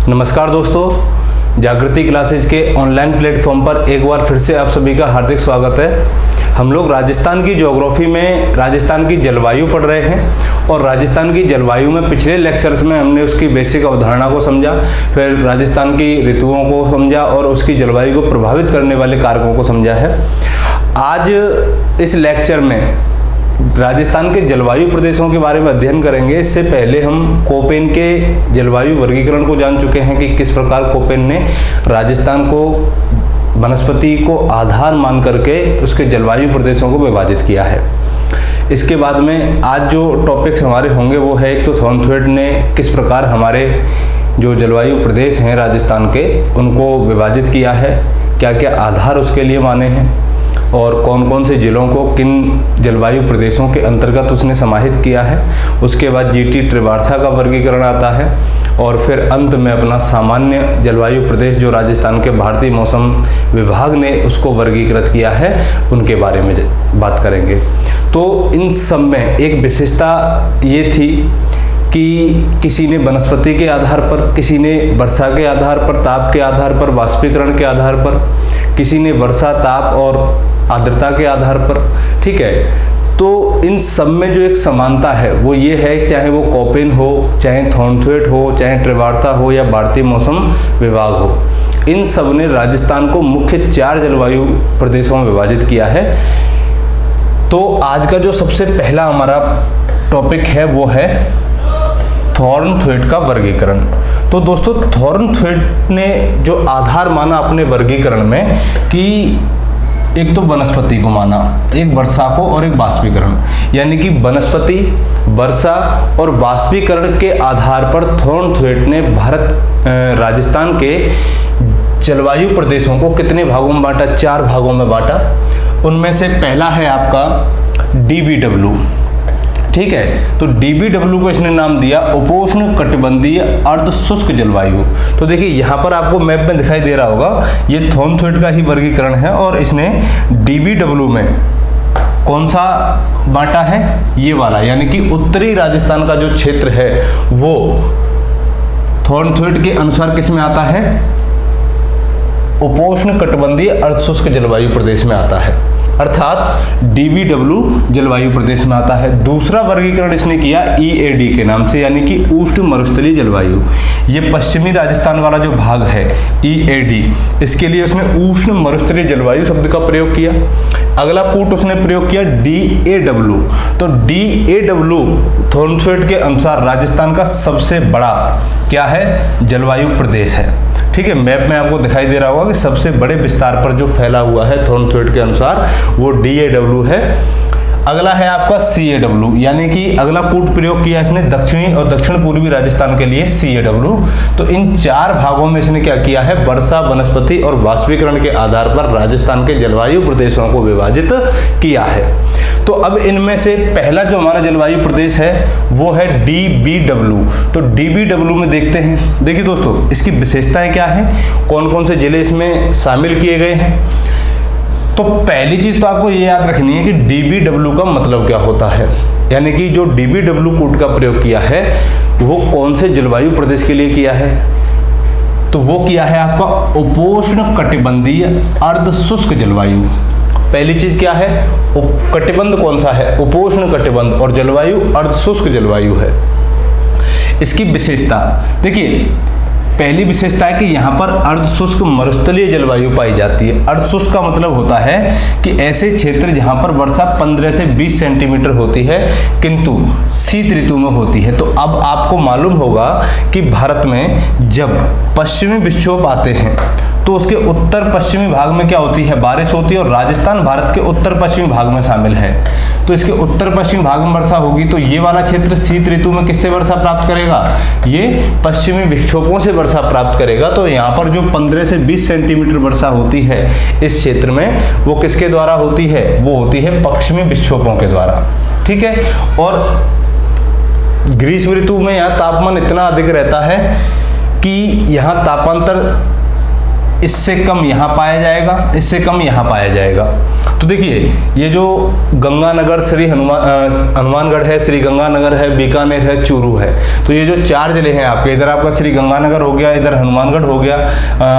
नमस्कार दोस्तों, जागृति क्लासेज के ऑनलाइन प्लेटफॉर्म पर एक बार फिर से आप सभी का हार्दिक स्वागत है। हम लोग राजस्थान की ज्योग्राफी में राजस्थान की जलवायु पढ़ रहे हैं और राजस्थान की जलवायु में पिछले लेक्चर्स में हमने उसकी बेसिक अवधारणा को समझा, फिर राजस्थान की ऋतुओं को समझा और उसकी जलवायु को प्रभावित करने वाले कारकों को समझा है। आज इस लेक्चर में राजस्थान के जलवायु प्रदेशों के बारे में अध्ययन करेंगे। इससे पहले हम कोपेन के जलवायु वर्गीकरण को जान चुके हैं कि किस प्रकार कोपेन ने राजस्थान को वनस्पति को आधार मान करके उसके जलवायु प्रदेशों को विभाजित किया है। इसके बाद में आज जो टॉपिक्स हमारे होंगे वो है, एक तो थॉर्नथ्वेट ने किस प्रकार हमारे जो जलवायु प्रदेश हैं राजस्थान के उनको विभाजित किया है, क्या क्या आधार उसके लिए माने हैं और कौन कौन से जिलों को किन जलवायु प्रदेशों के अंतर्गत उसने समाहित किया है। उसके बाद जीटी त्रिवार्था का वर्गीकरण आता है और फिर अंत में अपना सामान्य जलवायु प्रदेश जो राजस्थान के भारतीय मौसम विभाग ने उसको वर्गीकृत किया है उनके बारे में बात करेंगे। तो इन सब में एक विशेषता ये थी कि किसी ने वनस्पति के आधार पर, किसी ने वर्षा के आधार पर, ताप के आधार पर, वाष्पीकरण के आधार पर, किसी ने वर्षा, ताप और आर्द्रता के आधार पर, ठीक है। तो इन सब में जो एक समानता है वो ये है, चाहे वो कोपेन हो, चाहे थॉर्नथ्वेट हो, चाहे त्रिवार्था हो या भारतीय मौसम विभाग हो, इन सब ने राजस्थान को मुख्य 4 जलवायु प्रदेशों में विभाजित किया है। तो आज का जो सबसे पहला हमारा टॉपिक है वो है थॉर्नथ्वेट का वर्गीकरण। तो दोस्तों, थॉर्नथ्वेट ने जो आधार माना अपने वर्गीकरण में कि एक तो वनस्पति को माना, एक वर्षा को और एक वाष्पीकरण, यानी कि वनस्पति, वर्षा और वाष्पीकरण के आधार पर थॉर्नथ्वेट ने राजस्थान के जलवायु प्रदेशों को कितने भागों में बांटा? 4 भागों में बांटा। उनमें से पहला है आपका डीबीडब्ल्यू, ठीक है। तो डीबीडब्ल्यू को इसने नाम दिया उपोष्ण कटिबंधीय अर्ध शुष्क जलवायु। तो देखिए यहाँ पर आपको मैप में दिखाई दे रहा होगा, ये थॉर्नथ्वेट का ही वर्गीकरण है और इसने डीबीडब्ल्यू में कौन सा बांटा है? ये वाला, यानी कि उत्तरी राजस्थान का जो क्षेत्र है वो थॉर्नथ्वेट के अनुसार किस में आता है? उपोष्ण कटिबंधीय अर्ध शुष्क जलवायु प्रदेश में आता है, अर्थात डीबीडब्ल्यू जलवायु प्रदेश में आता है। दूसरा वर्गीकरण इसने किया ईएडी के नाम से, यानी कि उष्ण मरुस्थलीय जलवायु। ये पश्चिमी राजस्थान वाला जो भाग है ईएडी, इसके लिए उसने उष्ण मरुस्थलीय जलवायु शब्द का प्रयोग किया। अगला कूट उसने प्रयोग किया डीएडब्ल्यू। तो डीएडब्ल्यू थॉर्नथ्वेट के अनुसार राजस्थान का सबसे बड़ा क्या है? जलवायु प्रदेश है, ठीक है। मैप में आपको दिखाई दे रहा होगा कि सबसे बड़े विस्तार पर जो फैला हुआ है थॉर्नथ्वेट के अनुसार वो डीएडब्ल्यू है। अगला है आपका सीएडब्ल्यू, यानी कि अगला कूट प्रयोग किया इसने दक्षिणी और दक्षिण पूर्वी राजस्थान के लिए सीएडब्ल्यू। तो इन 4 भागों में इसने क्या किया है? वर्षा, वनस्पति और वाष्पीकरण के आधार पर राजस्थान के जलवायु प्रदेशों को विभाजित किया है। तो अब इनमें से पहला जो हमारा जलवायु प्रदेश है वो है डीबीडब्ल्यू। तो डीबीडब्ल्यू में देखते हैं। देखिए दोस्तों, इसकी विशेषताएं क्या हैं, कौन कौन से जिले इसमें शामिल किए गए हैं। तो पहली चीज तो आपको ये याद रखनी है कि डीबीडब्ल्यू का मतलब क्या होता है, यानी कि जो डीबीडब्ल्यू कोड का प्रयोग किया है वो कौन से जलवायु प्रदेश के लिए किया है? तो वो किया है आपका उपोष्ण कटिबंधीय अर्ध शुष्क जलवायु। पहली चीज क्या है? कटिबंध कौन सा है? उपोष्ण कटिबंध, और जलवायु अर्ध शुष्क जलवायु है। इसकी विशेषता देखिए, पहली विशेषता है कि यहाँ पर अर्ध शुष्क मरुस्थलीय जलवायु पाई जाती है। अर्ध शुष्क का मतलब होता है कि ऐसे क्षेत्र जहाँ पर वर्षा 15 से 20 सेंटीमीटर होती है किंतु शीत ऋतु में होती है। तो अब आपको मालूम होगा कि भारत में जब पश्चिमी विक्षोभ आते हैं तो उसके उत्तर पश्चिमी भाग में क्या होती है? बारिश होती है, और राजस्थान भारत के उत्तर पश्चिमी भाग में शामिल है। तो इसके उत्तर पश्चिमी भाग में वर्षा होगी तो ये वाला क्षेत्र शीत ऋतु में किससे वर्षा प्राप्त करेगा? ये पश्चिमी विक्षोभों से वर्षा प्राप्त करेगा। तो यहाँ पर जो 15 से 20 सेंटीमीटर वर्षा होती है इस क्षेत्र में, वो किसके द्वारा होती है? वो होती है पश्चिमी विक्षोभों के द्वारा, ठीक है। और ग्रीष्म ऋतु में यहाँ तापमान इतना अधिक रहता है कि यहाँ तापांतर इससे कम यहाँ पाया जाएगा, इससे कम यहाँ पाया जाएगा। तो देखिए ये जो गंगानगर श्री हनुमानगढ़ है, श्री गंगानगर है, बीकानेर है, चूरू है, तो ये जो 4 जिले हैं आपके, इधर आपका श्री गंगानगर हो गया, इधर हनुमानगढ़ हो गया,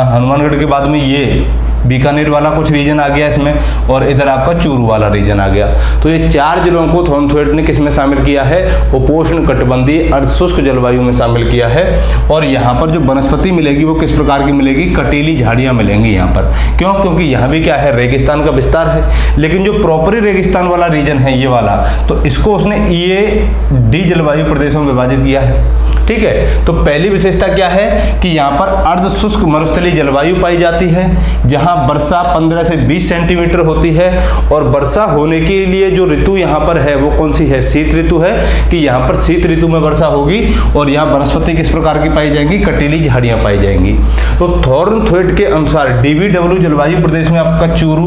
हनुमानगढ़ के बाद में ये बीकानेर वाला कुछ रीजन आ गया इसमें, और इधर आपका चूरू वाला रीजन आ गया। तो ये 4 जिलों को थॉर्नथ्वेट ने किस में शामिल किया है? उपोष्ण कटिबंधीय अर्धशुष्क जलवायु में शामिल किया है। और यहाँ पर जो वनस्पति मिलेगी वो किस प्रकार की मिलेगी? कटीली झाड़ियाँ मिलेंगी यहाँ पर। क्यों? क्योंकि यहाँ भी क्या है? रेगिस्तान का विस्तार है। लेकिन जो प्रॉपरी रेगिस्तान वाला रीजन है ये वाला, तो इसको उसने EAD जलवायु प्रदेशों में विभाजित किया है। ठीक है, तो पहली विशेषता क्या है कि यहाँ पर अर्धशुष्क मरुस्थलीय जलवायु पाई जाती है, जहाँ वर्षा 15 से 20 सेंटीमीटर होती है। और वर्षा होने के लिए जो ऋतु यहाँ पर है वो कौन सी है? शीत ऋतु है, कि यहाँ पर शीत ऋतु में वर्षा होगी। और यहाँ वनस्पति किस प्रकार की पाई जाएंगी? कटीली झाड़ियाँ पाई जाएंगी। तो थॉर्नथ्वेट के अनुसार DBW जलवायु प्रदेश में आपका चूरू,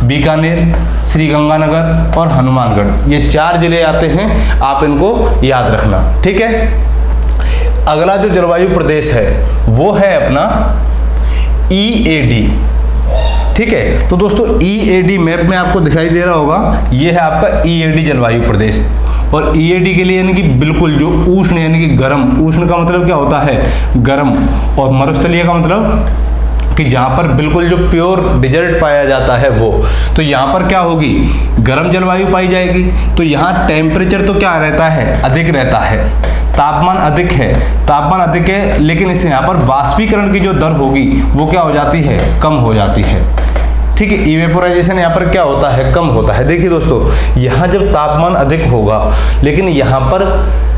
बीकानेर, श्री गंगानगर और हनुमानगढ़, ये 4 जिले आते हैं। आप इनको याद रखना। ठीक है, अगला जो जलवायु प्रदेश है वो है अपना EAD। ठीक है, तो दोस्तों EAD मैप में आपको दिखाई दे रहा होगा, ये है आपका EAD जलवायु प्रदेश। और EAD के लिए यानी कि बिल्कुल जो उष्ण यानी कि गर्म, उष्ण का मतलब क्या होता है? गर्म, और मरुस्थलीय का मतलब कि जहाँ पर बिल्कुल जो प्योर डिजर्ट पाया जाता है वो। तो यहाँ पर क्या होगी? गर्म जलवायु पाई जाएगी। तो यहाँ टेम्परेचर तो क्या रहता है? अधिक रहता है, तापमान अधिक है, तापमान अधिक है, लेकिन इससे यहाँ पर वाष्पीकरण की जो दर होगी वो क्या हो जाती है? कम हो जाती है। ठीक है, इवेपोराइजेशन यहाँ पर क्या होता है? कम होता है। देखिए दोस्तों, यहाँ जब तापमान अधिक होगा लेकिन यहाँ पर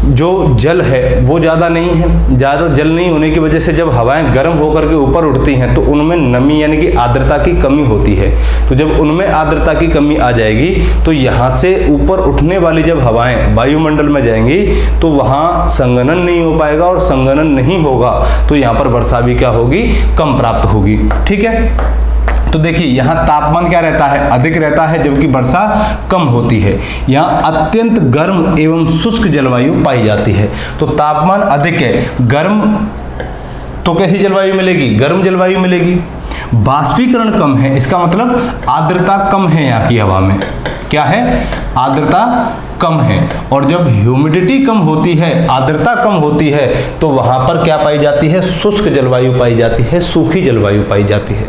जो जल है वो ज़्यादा नहीं है, ज़्यादा जल नहीं होने की वजह से जब हवाएं गर्म होकर के ऊपर उठती हैं तो उनमें नमी यानी कि आर्द्रता की कमी होती है। तो जब उनमें आर्द्रता की कमी आ जाएगी तो यहाँ से ऊपर उठने वाली जब हवाएं वायुमंडल में जाएंगी तो वहाँ संघनन नहीं हो पाएगा, और संघनन नहीं होगा तो यहाँ पर वर्षा भी क्या होगी? कम प्राप्त होगी। ठीक है, तो देखिए यहाँ तापमान क्या रहता है? अधिक रहता है, जबकि वर्षा कम होती है। यहाँ अत्यंत गर्म एवं शुष्क जलवायु पाई जाती है। तो तापमान अधिक है, गर्म, तो कैसी जलवायु मिलेगी? गर्म जलवायु मिलेगी। बाष्पीकरण कम है, इसका मतलब आर्द्रता कम है यहाँ की हवा में। क्या है? आर्द्रता कम है। और जब ह्यूमिडिटी कम होती है, आर्द्रता कम होती है, तो वहां पर क्या पाई जाती है? शुष्क जलवायु पाई जाती है, सूखी जलवायु पाई जाती है।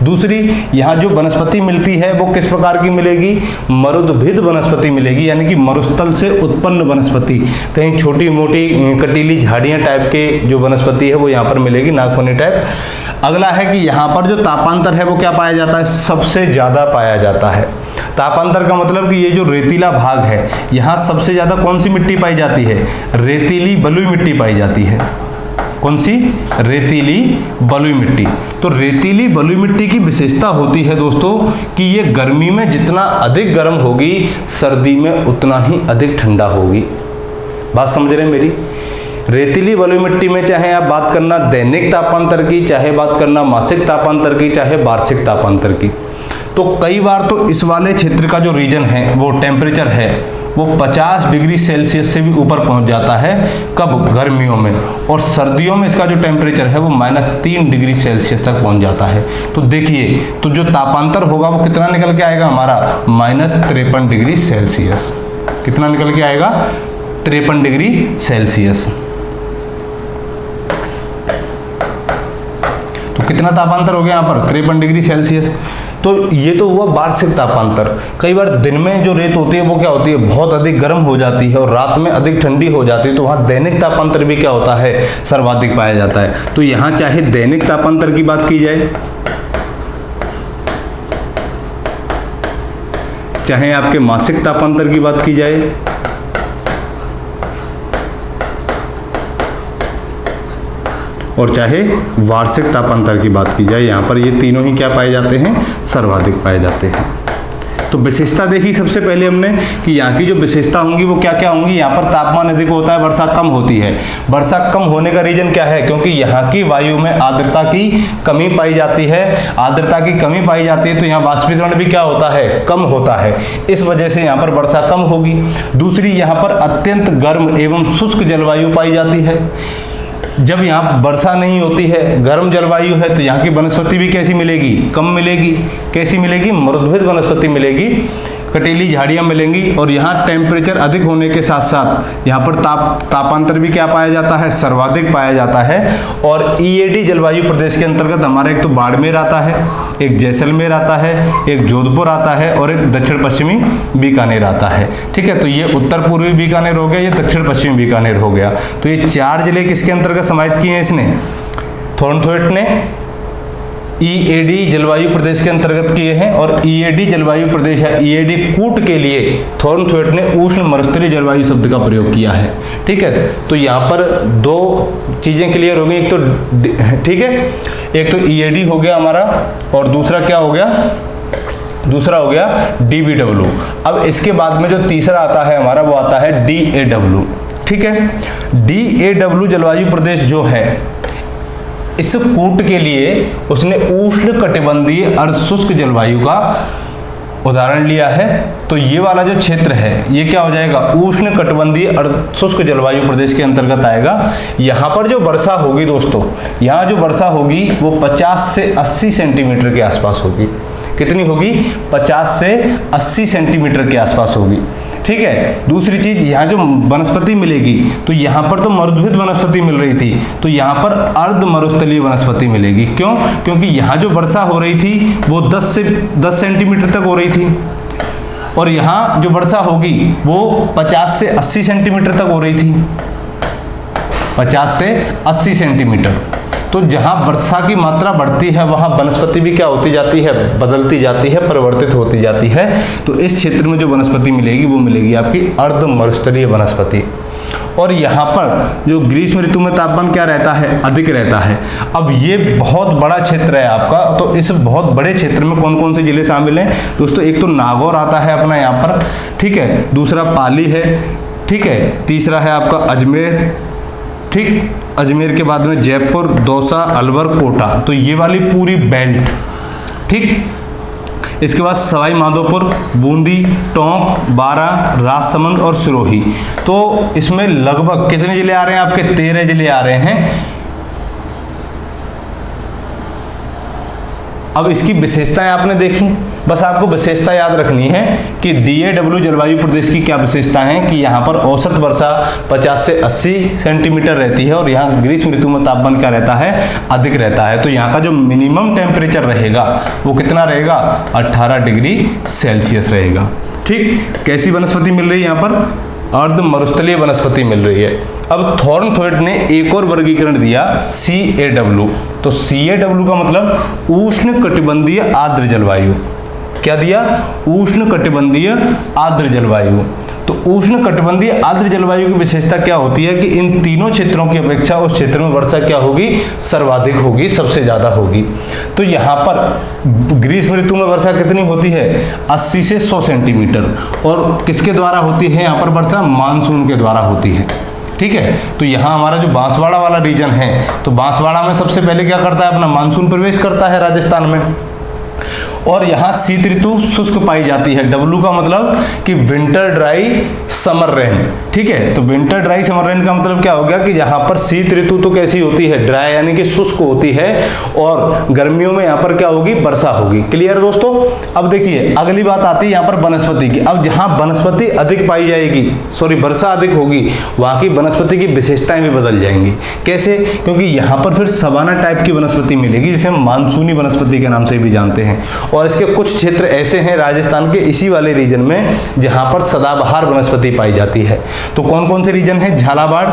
दूसरी, यहाँ जो वनस्पति मिलती है वो किस प्रकार की मिलेगी? मरुद्भिद वनस्पति मिलेगी, यानी कि मरुस्थल से उत्पन्न वनस्पति। कहीं छोटी मोटी कटीली झाड़ियाँ टाइप के जो वनस्पति है वो यहाँ पर मिलेगी, नागफनी टाइप। अगला है कि यहाँ पर जो तापांतर है वो क्या पाया जाता है? सबसे ज़्यादा पाया जाता है। तापांतर का मतलब कि ये जो रेतीला भाग है, यहाँ सबसे ज़्यादा कौन सी मिट्टी पाई जाती है? रेतीली बलुई मिट्टी पाई जाती है। कौन सी? रेतीली बलुई मिट्टी। तो रेतीली बलुई मिट्टी की विशेषता होती है दोस्तों कि ये गर्मी में जितना अधिक गर्म होगी, सर्दी में उतना ही अधिक ठंडा होगी। बात समझ रहे हैं मेरी? रेतीली बलुई मिट्टी में चाहे आप बात करना दैनिक तापांतर की, चाहे बात करना मासिक तापांतर की, चाहे वार्षिक तापांतर की, तो कई बार तो इस वाले क्षेत्र का जो रीजन है वो टेम्परेचर है वो 50 डिग्री सेल्सियस से भी ऊपर पहुंच जाता है। कब? गर्मियों में। और सर्दियों में इसका जो टेम्परेचर है वो -3 डिग्री सेल्सियस तक पहुंच जाता है। तो देखिए, तो जो तापांतर होगा वो कितना निकल के आएगा हमारा? -53 डिग्री सेल्सियस। कितना निकल के आएगा? 53 डिग्री सेल्सियस। तो कितना तापांतर हो गया यहाँ पर? 53 डिग्री सेल्सियस। तो ये तो हुआ वार्षिक तापांतर। कई बार दिन में जो रेत होती है वो क्या होती है? बहुत अधिक गर्म हो जाती है और रात में अधिक ठंडी हो जाती है, तो वहाँ दैनिक तापांतर भी क्या होता है? सर्वाधिक पाया जाता है। तो यहाँ चाहे दैनिक तापांतर की बात की जाए, चाहे आपके मासिक तापांतर की बात की जाए, और चाहे वार्षिक तापांतर की बात की जाए, यहाँ पर ये तीनों ही क्या पाए जाते हैं? सर्वाधिक पाए जाते हैं। तो विशेषता देखी सबसे पहले हमने कि यहाँ की जो विशेषता होंगी वो क्या क्या होंगी? यहाँ पर तापमान अधिक होता है, वर्षा कम होती है। वर्षा कम होने का रीजन क्या है? क्योंकि यहाँ की वायु में आर्द्रता की कमी पाई जाती है। आर्द्रता की कमी पाई जाती है तो यहाँ वाष्पीकरण भी क्या होता है? कम होता है। इस वजह से यहाँ पर वर्षा कम होगी। दूसरी, यहाँ पर अत्यंत गर्म एवं शुष्क जलवायु पाई जाती है। जब यहाँ वर्षा नहीं होती है, गर्म जलवायु है, तो यहाँ की वनस्पति भी कैसी मिलेगी? कम मिलेगी। कैसी मिलेगी? मरुद्भिद वनस्पति मिलेगी, कटीली झाड़ियाँ मिलेंगी। और यहाँ टेम्परेचर अधिक होने के साथ साथ यहाँ पर तापांतर भी क्या पाया जाता है? सर्वाधिक पाया जाता है। और ईएडी जलवायु प्रदेश के अंतर्गत हमारा एक तो बाड़मेर आता है, एक जैसलमेर आता है, एक जोधपुर आता है और एक दक्षिण पश्चिमी बीकानेर आता है। ठीक है, तो ये उत्तर पूर्वी बीकानेर हो गया, ये दक्षिण पश्चिमी बीकानेर हो गया। तो ये 4 जिले किसके अंतर्गत समाहित किए हैं इसने? थॉर्नथ्वेट ने ईएडी जलवायु प्रदेश के अंतर्गत किए हैं। और ईएडी जलवायु प्रदेश है, ईएडी कूट के लिए थॉर्नथ्वेट ने उष्ण मरुस्थलीय जलवायु शब्द का प्रयोग किया है। ठीक है, तो यहाँ पर 2 चीजें क्लियर हो गई। एक तो ठीक है, एक तो ईएडी हो गया हमारा और दूसरा क्या हो गया? दूसरा हो गया डीबीडब्ल्यू। अब इसके बाद में जो तीसरा आता है हमारा वो आता है डीएडब्ल्यू। ठीक है, डीएडब्ल्यू जलवायु प्रदेश जो है इस कूट के लिए उसने उष्ण कटिबंधीय अर्धशुष्क जलवायु का उदाहरण लिया है। तो ये वाला जो क्षेत्र है ये क्या हो जाएगा? उष्ण कटिबंधीय अर्धशुष्क जलवायु प्रदेश के अंतर्गत आएगा। यहाँ पर जो वर्षा होगी दोस्तों, यहाँ जो वर्षा होगी वो 50 से 80 सेंटीमीटर के आसपास होगी। कितनी होगी? 50 से 80 सेंटीमीटर के आसपास होगी। ठीक है, दूसरी चीज यहाँ जो वनस्पति मिलेगी तो यहाँ पर तो मरुद्भिद वनस्पति मिल रही थी, तो यहाँ पर अर्ध मरुस्थलीय वनस्पति मिलेगी। क्यों? क्योंकि यहाँ जो वर्षा हो रही थी वो 10 सेंटीमीटर तक हो रही थी और यहाँ जो वर्षा होगी वो 50 से 80 सेंटीमीटर तक हो रही थी। 50 से 80 सेंटीमीटर। तो जहाँ वर्षा की मात्रा बढ़ती है वहाँ वनस्पति भी क्या होती जाती है? बदलती जाती है, परिवर्तित होती जाती है। तो इस क्षेत्र में जो वनस्पति मिलेगी वो मिलेगी आपकी अर्ध मरुस्थलीय वनस्पति। और यहाँ पर जो ग्रीष्म ऋतु में तापमान क्या रहता है? अधिक रहता है। अब ये बहुत बड़ा क्षेत्र है आपका, तो इस बहुत बड़े क्षेत्र में कौन कौन से जिले शामिल हैं दोस्तों? एक तो नागौर आता है अपना यहाँ पर, ठीक है, दूसरा पाली है, ठीक है, तीसरा है आपका अजमेर, ठीक, अजमेर के बाद में जयपुर, दौसा, अलवर, कोटा। तो ये वाली पूरी बेल्ट, ठीक। इसके बाद सवाई माधोपुर, बूंदी, टोंक, बारां, राजसमंद और सिरोही। तो इसमें लगभग कितने जिले आ रहे हैं आपके? 13 जिले आ रहे हैं। अब इसकी विशेषताएं आपने देखी, बस आपको विशेषता याद रखनी है कि डीएडब्ल्यू जलवायु प्रदेश की क्या विशेषता है कि यहाँ पर औसत वर्षा 50 से 80 सेंटीमीटर रहती है और यहाँ ग्रीष्म ऋतु में तापमान क्या रहता है? अधिक रहता है। तो यहाँ का जो मिनिमम टेम्परेचर रहेगा वो कितना रहेगा? 18 डिग्री सेल्सियस रहेगा। ठीक, कैसी वनस्पति मिल रही है यहाँ पर? अर्ध मरुस्थलीय वनस्पति मिल रही है। अब थॉर्नथ्वेट ने एक और वर्गीकरण दिया CAW। तो CAW का मतलब उष्ण कटिबंधीय आर्द्र जलवायु। क्या दिया? उष्ण कटिबंधीय आर्द्र जलवायु। तो उष्ण कटिबंधीय आर्द्र जलवायु की विशेषता क्या होती है कि इन तीनों क्षेत्रों की अपेक्षा उस क्षेत्र में वर्षा क्या होगी? सर्वाधिक होगी, सबसे ज्यादा होगी। तो यहाँ पर ग्रीष्म ऋतु में वर्षा कितनी होती है? 80 से 100 सेंटीमीटर। और किसके द्वारा होती है यहाँ पर वर्षा? मानसून के द्वारा होती है। ठीक है, तो यहाँ हमारा जो बांसवाड़ा वाला रीजन है, तो बांसवाड़ा में सबसे पहले क्या करता है? अपना मानसून प्रवेश करता है राजस्थान में। और यहाँ शीत ऋतु शुष्क पाई जाती है। डब्लू का मतलब कि विंटर ड्राई समर रेन। ठीक है, तो विंटर ड्राई समर रेन का मतलब क्या हो गया कि यहाँ पर शीत ऋतु तो कैसी होती है? ड्राई, यानी कि शुष्क होती है। और गर्मियों में यहाँ पर क्या होगी? वर्षा होगी। क्लियर दोस्तों? अब देखिए अगली बात आती है यहाँ पर वनस्पति की। अब जहाँ वनस्पति अधिक पाई जाएगी, वर्षा अधिक होगी, वहाँ की वनस्पति की विशेषताएं भी बदल जाएंगी। कैसे? क्योंकि यहाँ पर फिर सवाना टाइप की वनस्पति मिलेगी, जिसे हम मानसूनी वनस्पति के नाम से भी जानते हैं। और इसके कुछ क्षेत्र ऐसे हैं राजस्थान के इसी वाले रीजन में जहां पर सदाबहार वनस्पति पाई जाती है। तो कौन कौन से रीजन है? झालावाड़,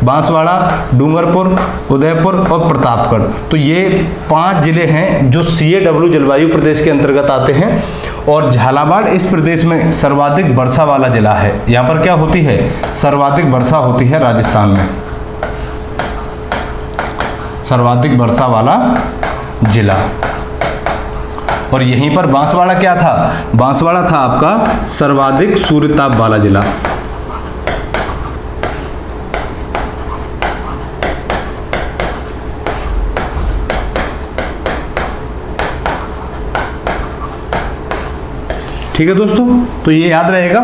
बांसवाड़ा, डूंगरपुर, उदयपुर और प्रतापगढ़। तो ये 5 जिले हैं जो CAW जलवायु प्रदेश के अंतर्गत आते हैं। और झालावाड़ इस प्रदेश में सर्वाधिक वर्षा वाला जिला है। यहाँ पर क्या होती है? सर्वाधिक वर्षा होती है राजस्थान में, सर्वाधिक वर्षा वाला जिला। और यहीं पर बांसवाड़ा क्या था? बांसवाड़ा था आपका सर्वाधिक सूर्यताप वाला जिला। ठीक है दोस्तों, तो ये याद रहेगा।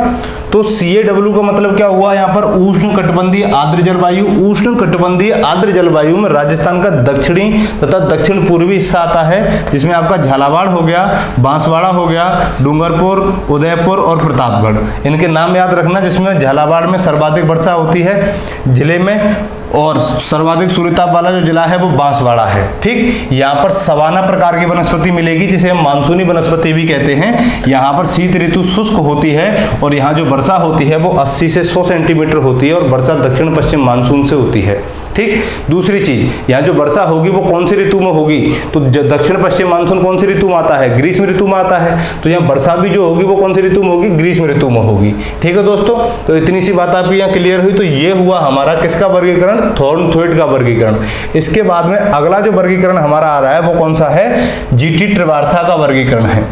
तो CAW का मतलब क्या हुआ यहाँ पर, उष्ण कटिबंधीय आर्द्र जलवायु। उष्ण कटिबंधीय आर्द्र जलवायु में राजस्थान का दक्षिणी तथा दक्षिण पूर्वी हिस्सा आता है, जिसमें आपका झालावाड़ हो गया, बांसवाड़ा हो गया, डूंगरपुर, उदयपुर और प्रतापगढ़, इनके नाम याद रखना। जिसमें झालावाड़ में सर्वाधिक वर्षा होती है जिले में, और सर्वाधिक सूर्यताप वाला जो जिला है वो बांसवाड़ा है। ठीक, यहाँ पर सवाना प्रकार की वनस्पति मिलेगी, जिसे हम मानसूनी वनस्पति भी कहते हैं। यहाँ पर शीत ऋतु शुष्क होती है और यहाँ जो वर्षा होती है वो 80 से 100 सेंटीमीटर होती है, और वर्षा दक्षिण पश्चिम मानसून से होती है। ठीक, दूसरी चीज, यहाँ जो वर्षा होगी वो कौन सी ऋतु में होगी, तो दक्षिण पश्चिम मानसून कौन सी ऋतु में आता है, ग्रीष्म ऋतु में आता है। तो यहाँ वर्षा भी जो होगी वो कौन सी ऋतु में होगी, ग्रीष्म ऋतु में होगी। ठीक है दोस्तों, तो इतनी सी बात आपकी यहाँ क्लियर हुई। तो ये हुआ हमारा किसका वर्गीकरण, थॉर्न थ्वेट का वर्गीकरण। इसके बाद में अगला जो वर्गीकरण हमारा आ रहा है वो कौन सा है, जीटी त्रिवार्था का वर्गीकरण है।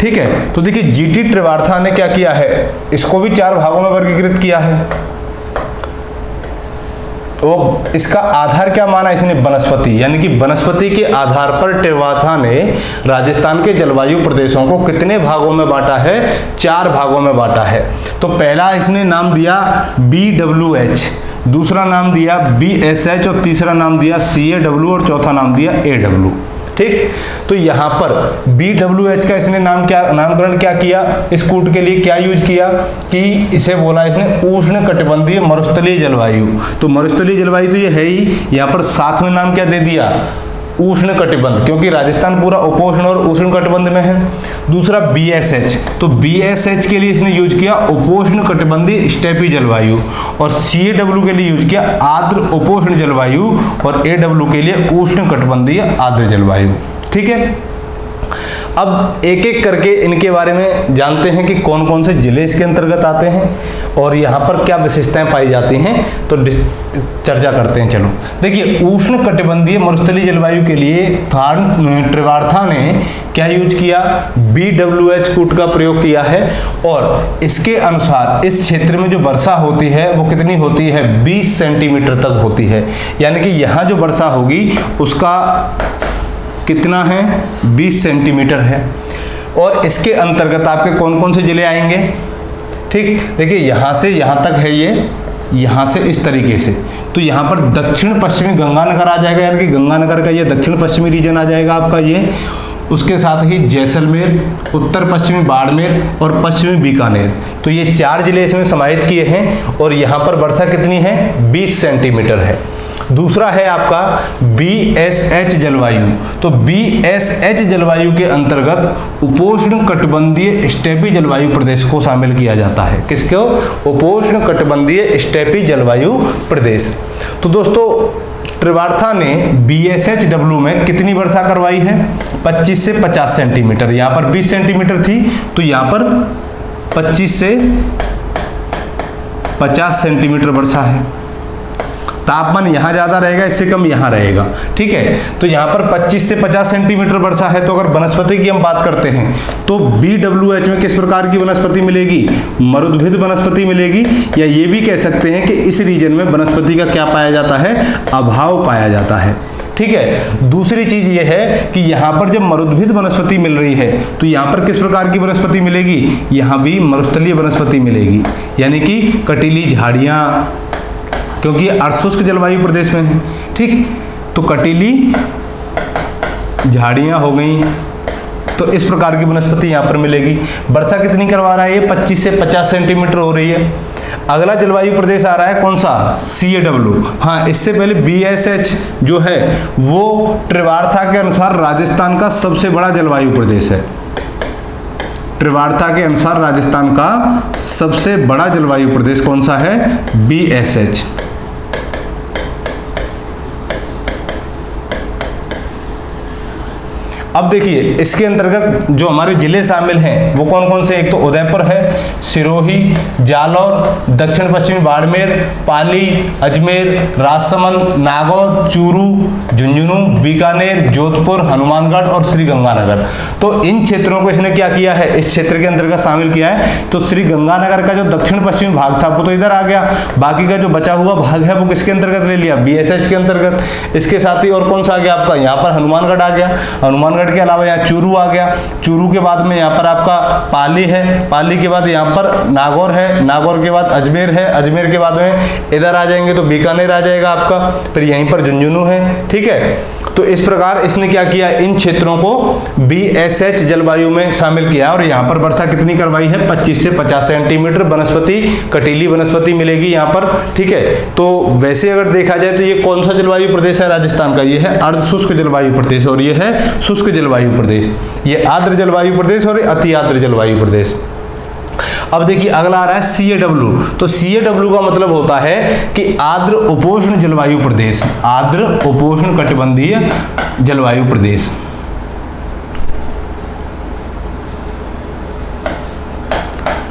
ठीक है, तो देखिए जीटी त्रिवार्था ने क्या किया है, इसको भी 4 भागों में वर्गीकृत किया है। तो इसका आधार क्या माना इसने, वनस्पति, यानी कि वनस्पति के आधार पर त्रिवार्था ने राजस्थान के जलवायु प्रदेशों को कितने भागों में बांटा है, 4 भागों में बांटा है। तो पहला इसने नाम दिया BWH, दूसरा नाम दिया BSH, और तीसरा नाम दिया CAW, और चौथा नाम दिया AW। ठीक, तो यहाँ पर BWH का इसने नामकरण क्या किया, इस कूट के लिए क्या यूज किया कि इसे बोला इसने उष्ण कटिबंधीय मरुस्थलीय जलवायु। तो मरुस्थलीय जलवायु तो ये है ही, यहाँ पर साथ में नाम क्या दे दिया, उष्ण कटिबंध, क्योंकि राजस्थान पूरा उपोष्ण और उष्ण कटिबंध में है। दूसरा BSH, तो BSH के लिए इसने यूज किया उपोष्ण कटिबंधीय स्टेपी जलवायु, और CAW के लिए यूज किया आर्द्र उपोष्ण जलवायु, और AW के लिए उष्ण कटिबंधीय आर्द्र जलवायु। ठीक है, अब एक एक करके इनके बारे में जानते हैं कि कौन कौन से जिले इसके अंतर्गत आते हैं और यहाँ पर क्या विशेषताएं पाई जाती हैं, तो चर्चा करते हैं। चलो देखिए, उष्ण कटिबंधीय मरुस्थलीय जलवायु के लिए थॉर्न त्रिवार्था ने क्या यूज किया, BWH कूट का प्रयोग किया है, और इसके अनुसार इस क्षेत्र में जो वर्षा होती है वो कितनी होती है, 20 सेंटीमीटर तक होती है। यानी कि यहाँ जो वर्षा होगी उसका कितना है, 20 सेंटीमीटर है। और इसके अंतर्गत आपके कौन कौन से जिले आएंगे। ठीक, देखिए यहाँ से यहाँ तक है ये, यहाँ से इस तरीके से, तो यहाँ पर दक्षिण पश्चिमी गंगानगर आ जाएगा, यानी कि गंगानगर का ये दक्षिण पश्चिमी रीजन आ जाएगा आपका ये। उसके साथ ही जैसलमेर, उत्तर पश्चिमी बाड़मेर और पश्चिमी बीकानेर, तो ये 4 जिले इसमें समाहित किए हैं। और यहाँ पर वर्षा कितनी है, 20 सेंटीमीटर है। दूसरा है आपका BSH जलवायु, तो BSH जलवायु के अंतर्गत उपोष्ण कटिबंधीय स्टेपी जलवायु प्रदेश को शामिल किया जाता है। किसको, उपोष्ण कटिबंधीय स्टेपी जलवायु प्रदेश। तो दोस्तों त्रिवार्था ने BSHW में कितनी वर्षा करवाई है, 25 से 50 सेंटीमीटर। यहाँ पर 20 सेंटीमीटर थी, तो यहाँ पर 25 से 50 सेंटीमीटर वर्षा है। तापमान यहाँ ज़्यादा रहेगा, इससे कम यहाँ रहेगा। ठीक है, तो यहाँ पर 25 से 50 सेंटीमीटर वर्षा है। तो अगर वनस्पति की हम बात करते हैं तो BWH में किस प्रकार की वनस्पति मिलेगी, मरुद्भिद वनस्पति मिलेगी, या ये भी कह सकते हैं कि इस रीजन में वनस्पति का क्या पाया जाता है, अभाव पाया जाता है। ठीक है, दूसरी चीज ये है कि यहाँ पर जब मरुद्भिद वनस्पति मिल रही है तो यहाँ पर किस प्रकार की वनस्पति मिलेगी, यहाँ भी मरुस्थलीय वनस्पति मिलेगी, यानी कि कटीली झाड़ियाँ, क्योंकि ये अर्धशुष्क जलवायु प्रदेश में है। ठीक, तो कटीली झाड़ियाँ हो गई, तो इस प्रकार की वनस्पति यहाँ पर मिलेगी। वर्षा कितनी करवा रहा है ये, 25 से 50 सेंटीमीटर हो रही है। अगला जलवायु प्रदेश आ रहा है कौन सा, CAW। हाँ, इससे पहले BSH जो है वो त्रिवार्था के अनुसार राजस्थान का सबसे बड़ा जलवायु प्रदेश है। त्रिवार्था के अनुसार राजस्थान का सबसे बड़ा जलवायु प्रदेश कौन सा है, BSH। अब देखिए इसके अंतर्गत जो हमारे जिले शामिल हैं वो कौन कौन से, एक तो उदयपुर है, सिरोही, जालौर, दक्षिण पश्चिमी बाड़मेर, पाली, अजमेर, राजसमंद, नागौर, चूरू, झुंझुनू, बीकानेर, जोधपुर, हनुमानगढ़ और श्री गंगानगर। तो इन क्षेत्रों को इसने क्या किया है, इस क्षेत्र के अंतर्गत शामिल किया है। तो श्री गंगानगर का जो दक्षिण पश्चिमी भाग था वो तो इधर आ गया, बाकी का जो बचा हुआ भाग है वो किसके अंतर्गत ले लिया, BSH के अंतर्गत। इसके साथ ही और कौन सा आ गया आपका, यहाँ पर हनुमानगढ़ आ गया। हनुमानगढ़ बालागढ़ के अलावा यहाँ चूरू आ गया, चूरू के बाद में यहाँ पर आपका पाली है, पाली के बाद यहाँ पर नागौर है, नागौर के बाद अजमेर है, अजमेर के बाद में इधर आ जाएंगे तो बीकानेर आ जाएगा आपका, फिर यहीं पर झुंझुनू है। ठीक है, तो इस प्रकार इसने क्या किया, इन क्षेत्रों को BSH जलवायु में शामिल किया और यहाँ पर वर्षा कितनी करवाई है, 25 से 50 सेंटीमीटर। वनस्पति कटीली वनस्पति मिलेगी यहाँ पर। ठीक है, तो वैसे अगर देखा जाए तो ये कौन सा जलवायु प्रदेश है राजस्थान का, ये है अर्ध शुष्क जलवायु प्रदेश और ये है शुष्क जलवायु प्रदेश, ये आर्द्र जलवायु प्रदेश और अति आर्द्र जलवायु प्रदेश। अब देखिए अगला आ रहा है CAW। तो CAW का मतलब होता है कि आर्द्र उपोष्ण जलवायु प्रदेश, आर्द्र उपोष्ण कटिबंधीय जलवायु प्रदेश।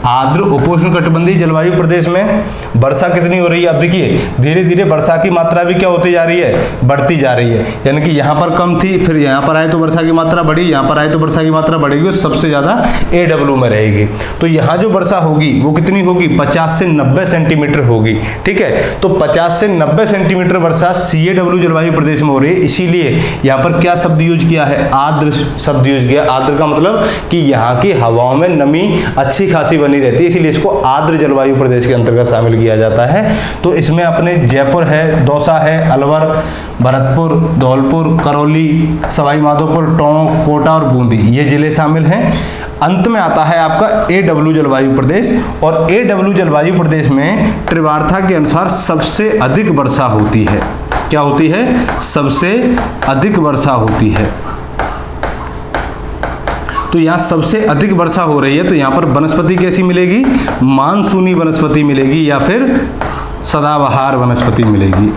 आर्द्र उपोष्ण कटिबंधीय जलवायु प्रदेश में वर्षा कितनी हो रही है। अब देखिए धीरे धीरे वर्षा की मात्रा भी क्या होती जा रही है, बढ़ती जा रही है। यानी कि यहाँ पर कम थी, फिर यहाँ पर आए तो वर्षा की मात्रा बढ़ी, यहाँ पर आए तो वर्षा की मात्रा बढ़ेगी और सबसे ज्यादा AW में रहेगी। तो यहाँ जो वर्षा होगी वो कितनी होगी, 50 से 90 सेंटीमीटर होगी। ठीक है, तो 50 से 90 सेंटीमीटर वर्षा CAW जलवायु प्रदेश में हो रही है। इसीलिए यहाँ पर क्या शब्द यूज किया है, आर्द्र शब्द यूज किया। आर्द्र का मतलब कि यहाँ की हवाओं में नमी अच्छी खासी बनी रहती है, इसीलिए इसको आर्द्र जलवायु प्रदेश के अंतर्गत शामिल किया जाता है। तो इसमें अपने जयपुर है, दौसा है, अलवर, भरतपुर, धौलपुर, करौली, सवाई माधोपुर, टोंक, कोटा और बूंदी ये जिले शामिल हैं। अंत में आता है आपका AW जलवायु प्रदेश और AW जलवायु प्रदेश में त्रिवार्ता के अनुसार सबसे अधिक वर्षा होती है। क्या होती है, सबसे अधिक वर्षा होती है। तो यहाँ सबसे अधिक वर्षा हो रही है, तो यहाँ पर वनस्पति कैसी मिलेगी, मानसूनी वनस्पति मिलेगी या फिर सदाबहार वनस्पति मिलेगी।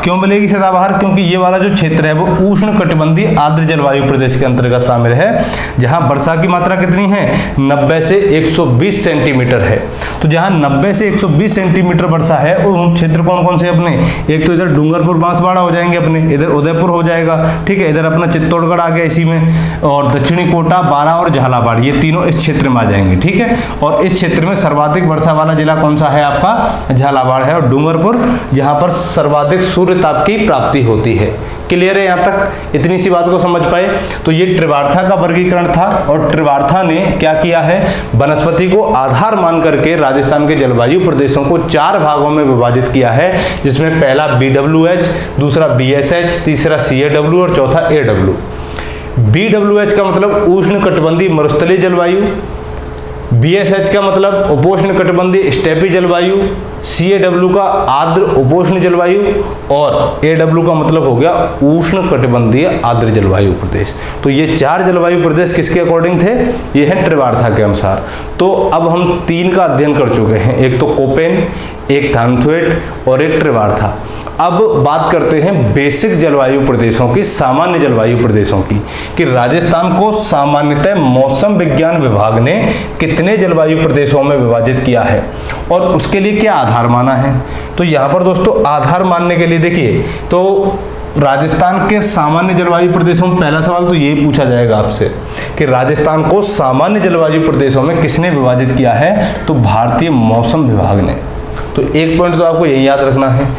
क्यों मिलेगी सदाबहार, क्योंकि ये वाला जो क्षेत्र है वो उष्ण कटिबंधीय आर्द्र जलवायु प्रदेश के अंतर्गत शामिल है, जहां वर्षा की मात्रा कितनी है, 90 से 120 सेंटीमीटर है। तो जहां 90 से 120 सेंटीमीटर वर्षा है उन क्षेत्र कौन कौन से अपने, एक तो इधर डूंगरपुर बांसवाड़ा हो जाएंगे अपने, इधर उदयपुर हो जाएगा। ठीक है, इधर अपना चित्तौड़गढ़ आ गया इसी में, और दक्षिणी कोटा, बारा और झालावाड़ ये तीनों इस क्षेत्र में आ जाएंगे। ठीक है, और इस क्षेत्र में सर्वाधिक वर्षा वाला जिला कौन सा है आपका, झालावाड़ है, और डूंगरपुर जहां पर सर्वाधिक सूर्य ताप की प्राप्ति होती है। क्लियर है यहाँ तक, इतनी सी बात को समझ पाए। तो ये त्रिवार्ता का वर्गीकरण था और त्रिवार्ता ने क्या किया है, वनस्पति को आधार मान करके राजस्थान के जलवायु प्रदेशों को 4 भागों में विभाजित किया है, जिसमें पहला BWH, दूसरा BSH, तीसरा CAW और चौथा AW। BWH का मतलब उष्ण कटिबंधीय मरुस्थलीय जलवायु, BSH का मतलब उपोष्ण कटिबंधीय स्टेपी जलवायु, CAW का आर्द्र उपोष्ण जलवायु और AW का मतलब हो गया उष्ण कटिबंधीय आर्द्र जलवायु प्रदेश। तो ये 4 जलवायु प्रदेश किसके अकॉर्डिंग थे, ये है त्रिवार्ता के अनुसार। तो अब हम 3 का अध्ययन कर चुके हैं, एक तो कोपेन, एक थानथवेट और एक त्रिवार्ता। अब बात करते हैं बेसिक जलवायु प्रदेशों की, सामान्य जलवायु प्रदेशों की, कि राजस्थान को सामान्यतः मौसम विज्ञान विभाग ने कितने जलवायु प्रदेशों में विभाजित किया है और उसके लिए क्या आधार माना है। तो यहाँ पर दोस्तों आधार मानने के लिए देखिए, तो राजस्थान के सामान्य जलवायु प्रदेशों में पहला सवाल तो यही पूछा जाएगा आपसे कि राजस्थान को सामान्य जलवायु प्रदेशों में किसने विभाजित किया है, तो भारतीय मौसम विभाग ने। तो एक पॉइंट तो आपको यही याद रखना है।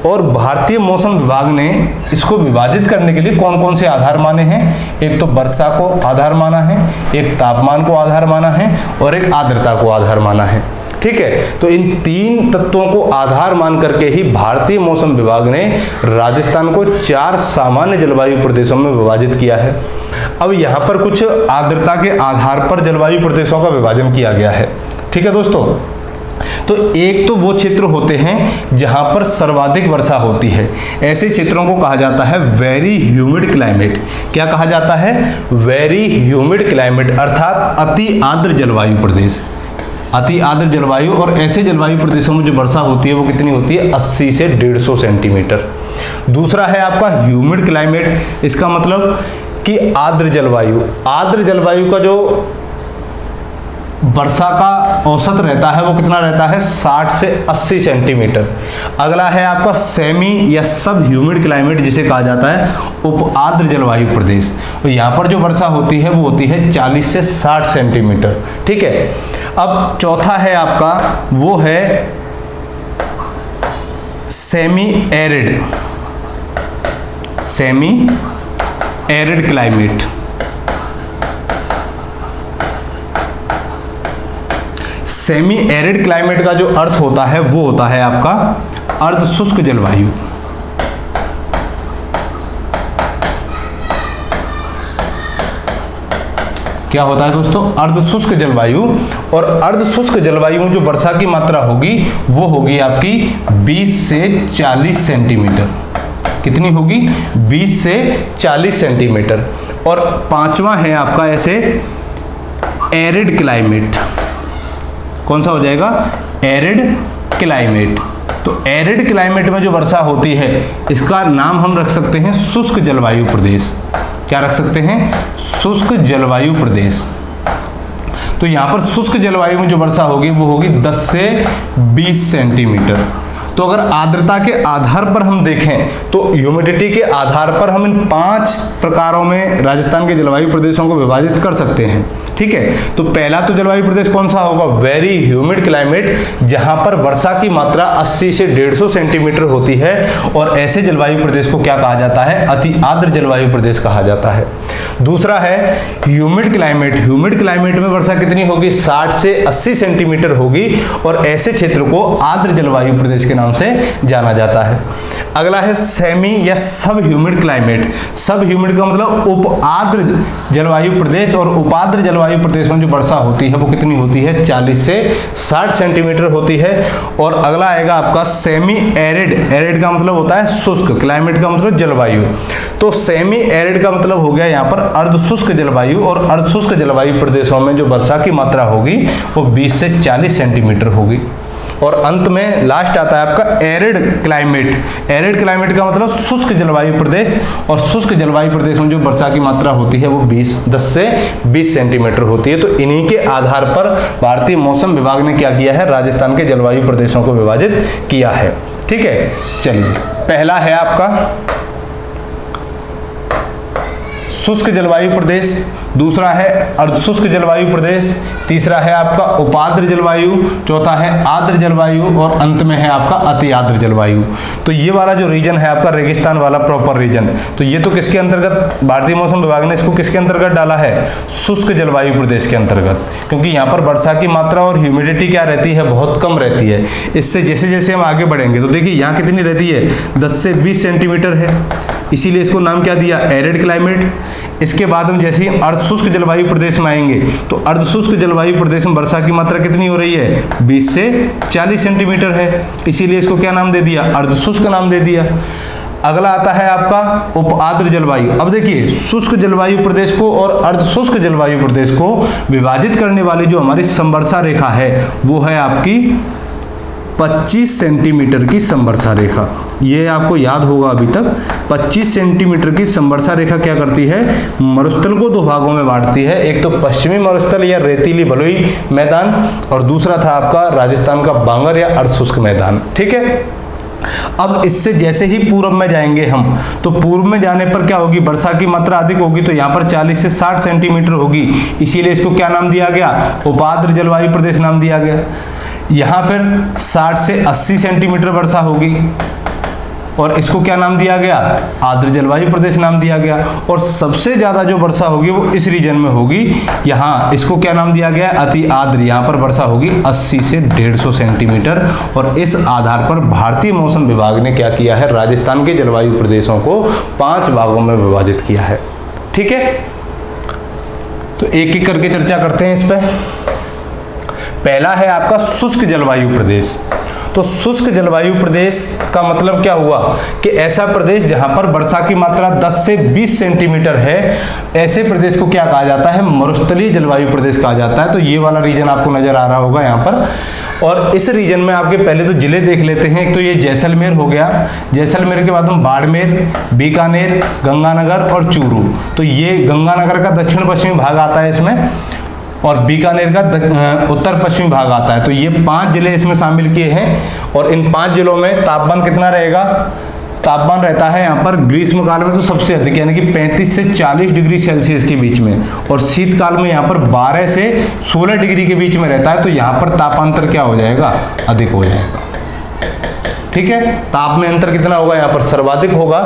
और भारतीय मौसम विभाग ने इसको विभाजित करने के लिए कौन कौन से आधार माने हैं, एक तो वर्षा को आधार माना है, एक तापमान को आधार माना है और एक आर्द्रता को आधार माना है। ठीक है, तो इन 3 तत्वों को आधार मान करके ही भारतीय मौसम विभाग ने राजस्थान को 4 सामान्य जलवायु प्रदेशों में विभाजित किया है। अब यहाँ पर कुछ आर्द्रता के आधार पर जलवायु प्रदेशों का विभाजन किया गया है। ठीक है दोस्तों, तो एक तो वो क्षेत्र होते हैं जहां पर सर्वाधिक वर्षा होती है, ऐसे क्षेत्रों को कहा जाता है वेरी ह्यूमिड क्लाइमेट। क्या कहा जाता है, वेरी ह्यूमिड क्लाइमेट, अर्थात अति आर्द्र जलवायु प्रदेश, अति आर्द्र जलवायु। और ऐसे जलवायु प्रदेशों में जो वर्षा होती है वो कितनी होती है, 80 से 150 सेंटीमीटर। दूसरा है आपका ह्यूमिड क्लाइमेट, इसका मतलब कि आर्द्र जलवायु, आर्द्र जलवायु का जो वर्षा का औसत रहता है वो कितना रहता है, 60 से 80 सेंटीमीटर। अगला है आपका सेमी या सब ह्यूमिड क्लाइमेट, जिसे कहा जाता है उप आर्द्र जलवायु प्रदेश। तो यहाँ पर जो वर्षा होती है वो होती है 40 से 60 सेंटीमीटर। ठीक है, अब चौथा है आपका, वो है semi arid, semi arid climate. Semi arid climate का जो अर्थ होता है वो होता है आपका अर्ध शुष्क जलवायु। क्या होता है दोस्तों? अर्ध शुष्क जलवायु। और अर्ध शुष्क जलवायु में जो वर्षा की मात्रा होगी वो होगी आपकी 20 से 40 सेंटीमीटर। कितनी होगी? 20 से 40 सेंटीमीटर। और पांचवा है आपका ऐसे एरिड क्लाइमेट। कौन सा हो जाएगा? Arid climate. तो एरिड क्लाइमेट में जो वर्षा होती है इसका नाम हम रख सकते हैं शुष्क जलवायु प्रदेश। क्या रख सकते हैं? शुष्क जलवायु प्रदेश। तो यहां पर शुष्क जलवायु में जो वर्षा होगी वो होगी 10 से 20 सेंटीमीटर। तो अगर आर्द्रता के आधार पर हम देखें तो ह्यूमिडिटी के आधार पर हम इन 5 प्रकारों में राजस्थान के जलवायु प्रदेशों को विभाजित कर सकते हैं। ठीक है, तो पहला तो जलवायु प्रदेश कौन सा होगा? वेरी ह्यूमिड क्लाइमेट, जहां पर वर्षा की मात्रा 80 से 150 सेंटीमीटर होती है। और ऐसे जलवायु प्रदेश को क्या कहा जाता है? अति आर्द्र जलवायु प्रदेश कहा जाता है। दूसरा है ह्यूमिड क्लाइमेट। ह्यूमिड क्लाइमेट में वर्षा कितनी होगी? 60 से 80 सेंटीमीटर होगी। और ऐसे क्षेत्र को आर्द्र जलवायु प्रदेश के नाम से जाना जाता है। अगला है सेमी या सब ह्यूमिड क्लाइमेट। सब ह्यूमिड का मतलब उप आर्द्र जलवायु प्रदेश। और उपाद्र जलवायु प्रदेश में जो वर्षा होती है वो कितनी होती है? 40 से 60 सेंटीमीटर होती है। और अगला आएगा आपका सेमी एरिड। एरिड का मतलब होता है शुष्क, क्लाइमेट का मतलब जलवायु। तो सेमी एरिड का मतलब हो गया यहाँ पर अर्ध शुष्क जलवायु। और अर्ध शुष्क जलवायु प्रदेशों में जो वर्षा की मात्रा होगी वो 20 से 40 सेंटीमीटर होगी। और अंत में लास्ट आता है आपका एरिड क्लाइमेट। एरिड क्लाइमेट का मतलब शुष्क जलवायु प्रदेश। और शुष्क जलवायु प्रदेश में जो वर्षा की मात्रा होती है वो 10 से 20 सेंटीमीटर होती है। तो इन्हीं के आधार पर भारतीय मौसम विभाग ने क्या किया है? राजस्थान के जलवायु प्रदेशों को विभाजित किया है। ठीक है, चलिए पहला है आपका शुष्क जलवायु प्रदेश, दूसरा है अर्धशुष्क जलवायु प्रदेश, तीसरा है आपका उपाद्र जलवायु, चौथा है आर्द्र जलवायु और अंत में है आपका अति आर्द्र जलवायु। तो ये वाला जो रीजन है आपका रेगिस्तान वाला प्रॉपर रीजन, तो ये तो किसके अंतर्गत, भारतीय मौसम विभाग ने इसको किसके अंतर्गत डाला है? शुष्क जलवायु प्रदेश के अंतर्गत, क्योंकि यहाँ पर वर्षा की मात्रा और ह्यूमिडिटी क्या रहती है? बहुत कम रहती है। इससे जैसे जैसे हम आगे बढ़ेंगे तो देखिए यहाँ कितनी रहती है? 10 से 20 सेंटीमीटर है, इसीलिए इसको नाम क्या दिया? Arid climate. इसके बाद हम जैसे ही अर्धशुष्क जलवायु प्रदेश में आएंगे तो अर्धशुष्क जलवायु प्रदेश में वर्षा की मात्रा कितनी हो रही है? 20 से 40 सेंटीमीटर है, इसीलिए इसको क्या नाम दे दिया? अर्धशुष्क नाम दे दिया। अगला आता है आपका उपाद्र जलवायु। अब देखिए शुष्क जलवायु प्रदेश को और अर्धशुष्क जलवायु प्रदेश को विभाजित करने वाली जो हमारी समवर्षा रेखा है वो है आपकी 25 सेंटीमीटर की समवर्षा रेखा। ये आपको याद होगा अभी तक। 25 सेंटीमीटर की समवर्षा रेखा क्या करती है? मरुस्थल को दो भागों में बांटती है, एक तो पश्चिमी मरुस्थल या रेतीली बलुई मैदान और दूसरा था आपका राजस्थान का बांगर या अर्धशुष्क मैदान। ठीक है, अब इससे जैसे ही पूर्व में जाएंगे हम तो पूर्व में जाने पर क्या होगी? वर्षा की मात्रा अधिक होगी, तो यहाँ पर 40 से 60 सेंटीमीटर होगी, इसीलिए इसको क्या नाम दिया गया? उपाद्र जलवायु प्रदेश नाम दिया गया। यहाँ फिर 60 से 80 सेंटीमीटर वर्षा होगी और इसको क्या नाम दिया गया? आर्द्र जलवायु प्रदेश नाम दिया गया। और सबसे ज्यादा जो वर्षा होगी वो इस रीजन में होगी, यहाँ इसको क्या नाम दिया गया? अति आर्द्र। यहाँ पर वर्षा होगी 80 से 150 सेंटीमीटर। और इस आधार पर भारतीय मौसम विभाग ने क्या किया है? राजस्थान के जलवायु प्रदेशों को 5 भागों में विभाजित किया है। ठीक है, तो एक एक करके चर्चा करते हैं इस पर। पहला है आपका शुष्क जलवायु प्रदेश। तो शुष्क जलवायु प्रदेश का मतलब क्या हुआ कि ऐसा प्रदेश जहां पर वर्षा की मात्रा 10 से 20 सेंटीमीटर है, ऐसे प्रदेश को क्या कहा जाता है? मरुस्थलीय जलवायु प्रदेश कहा जाता है। तो ये वाला रीजन आपको नजर आ रहा होगा यहाँ पर। और इस रीजन में आपके पहले तो जिले देख लेते हैं। एक तो ये जैसलमेर हो गया, जैसलमेर के बाद हम बाड़मेर, बीकानेर, गंगानगर और चूरू। तो ये गंगानगर का दक्षिण पश्चिमी भाग आता है इसमें और बीकानेर का उत्तर पश्चिमी भाग आता है। तो ये 5 जिले इसमें शामिल किए हैं। और इन 5 जिलों में तापमान कितना रहेगा? तापमान रहता है यहाँ पर ग्रीष्म काल में तो सबसे अधिक, यानी कि 35 से 40 डिग्री सेल्सियस के बीच में, और शीतकाल में यहाँ पर 12 से 16 डिग्री के बीच में रहता है। तो यहाँ पर तापांतर क्या हो जाएगा? अधिक हो जाएगा। ठीक है, ताप में अंतर कितना होगा, यहाँ पर सर्वाधिक होगा।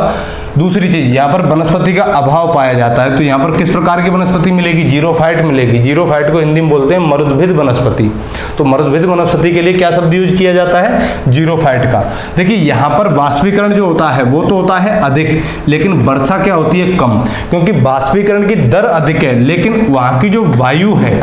दूसरी चीज, यहाँ पर वनस्पति का अभाव पाया जाता है, तो यहाँ पर किस प्रकार की वनस्पति मिलेगी, जीरोफाइट मिलेगी। जीरोफाइट को हिंदी में बोलते हैं मरुद्भिद वनस्पति। तो मरुद्भिद वनस्पति के लिए क्या शब्द यूज किया जाता है, जीरोफाइट का। देखिए यहाँ पर वाष्पीकरण जो होता है वो तो होता है अधिक, लेकिन वर्षा क्या होती है, कम, क्योंकि वाष्पीकरण की दर अधिक है लेकिन वहाँ की जो वायु है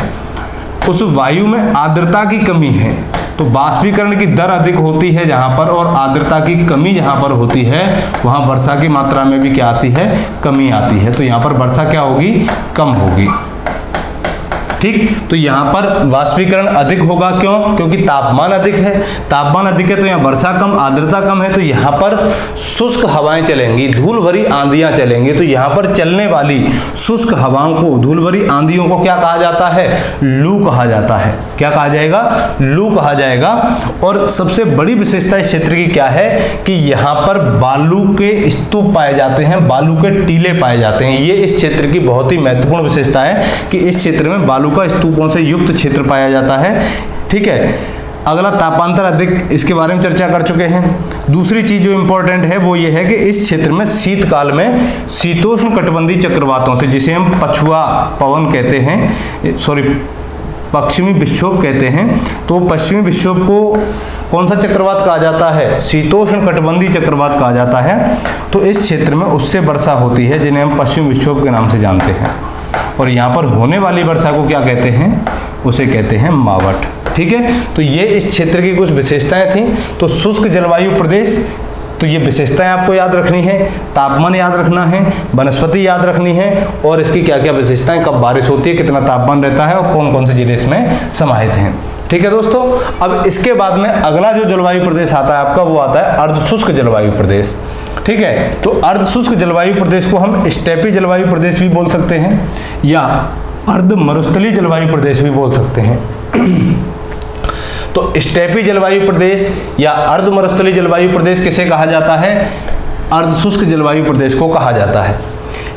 उस वायु में आर्द्रता की कमी है। तो वाष्पीकरण की दर अधिक होती है जहां पर, और आर्द्रता की कमी जहां पर होती है वहां वर्षा की मात्रा में भी क्या आती है, कमी आती है। तो यहां पर वर्षा क्या होगी, कम होगी। ठीक, तो यहाँ पर वाष्पीकरण अधिक होगा, क्यों, क्योंकि तापमान अधिक है। तापमान अधिक है तो यहाँ वर्षा कम, आर्द्रता कम है, तो यहाँ पर शुष्क हवाएं चलेंगी, धूल भरी आंधियां चलेंगी। तो यहाँ पर चलने वाली शुष्क हवाओं को, धूल भरी आंधियों को क्या कहा जाता है, लू कहा जाता है। क्या कहा जाएगा, लू कहा जाएगा। और सबसे बड़ी विशेषता इस क्षेत्र की क्या है कि यहाँ पर बालू के स्तूप पाए जाते हैं, बालू के टीले पाए जाते हैं। ये इस क्षेत्र की बहुत ही महत्वपूर्ण विशेषता है कि इस क्षेत्र में बालू का स्तूपों से युक्त क्षेत्र पाया जाता है। ठीक है, अगला तापांतर अधिक, इसके बारे में चर्चा कर चुके हैं। दूसरी चीज जो इंपॉर्टेंट है वो ये है कि इस क्षेत्र में शीतकाल में शीतोष्ण कटिबंधीय चक्रवातों से, जिसे हम पछुआ पवन कहते हैं, पश्चिमी विक्षोभ कहते हैं, तो पश्चिमी विक्षोभ को कौन सा चक्रवात कहा जाता है, शीतोष्ण कटिबंधीय चक्रवात कहा जाता है। तो इस क्षेत्र में उससे वर्षा होती है जिन्हें हम पश्चिमी विक्षोभ के नाम से जानते हैं। और यहाँ पर होने वाली वर्षा को क्या कहते हैं, उसे कहते हैं मावठ। ठीक है, तो ये इस क्षेत्र की कुछ विशेषताएं थी। तो शुष्क जलवायु प्रदेश, तो ये विशेषताएं आपको याद रखनी है, तापमान याद रखना है, वनस्पति याद रखनी है, और इसकी क्या क्या विशेषताएं, कब बारिश होती है, कितना तापमान रहता है, और कौन कौन से जिले इसमें समाहित हैं। ठीक है दोस्तों, अब इसके बाद में अगला जो जलवायु प्रदेश आता है आपका, वो आता है अर्धशुष्क जलवायु प्रदेश। ठीक है, तो अर्धशुष्क जलवायु प्रदेश को हम स्टेपी जलवायु प्रदेश भी बोल सकते हैं या अर्ध मरुस्थलीय जलवायु प्रदेश भी बोल सकते हैं। तो स्टेपी जलवायु प्रदेश या अर्ध मरुस्थलीय जलवायु प्रदेश किसे कहा जाता है, अर्धशुष्क जलवायु प्रदेश को कहा जाता है।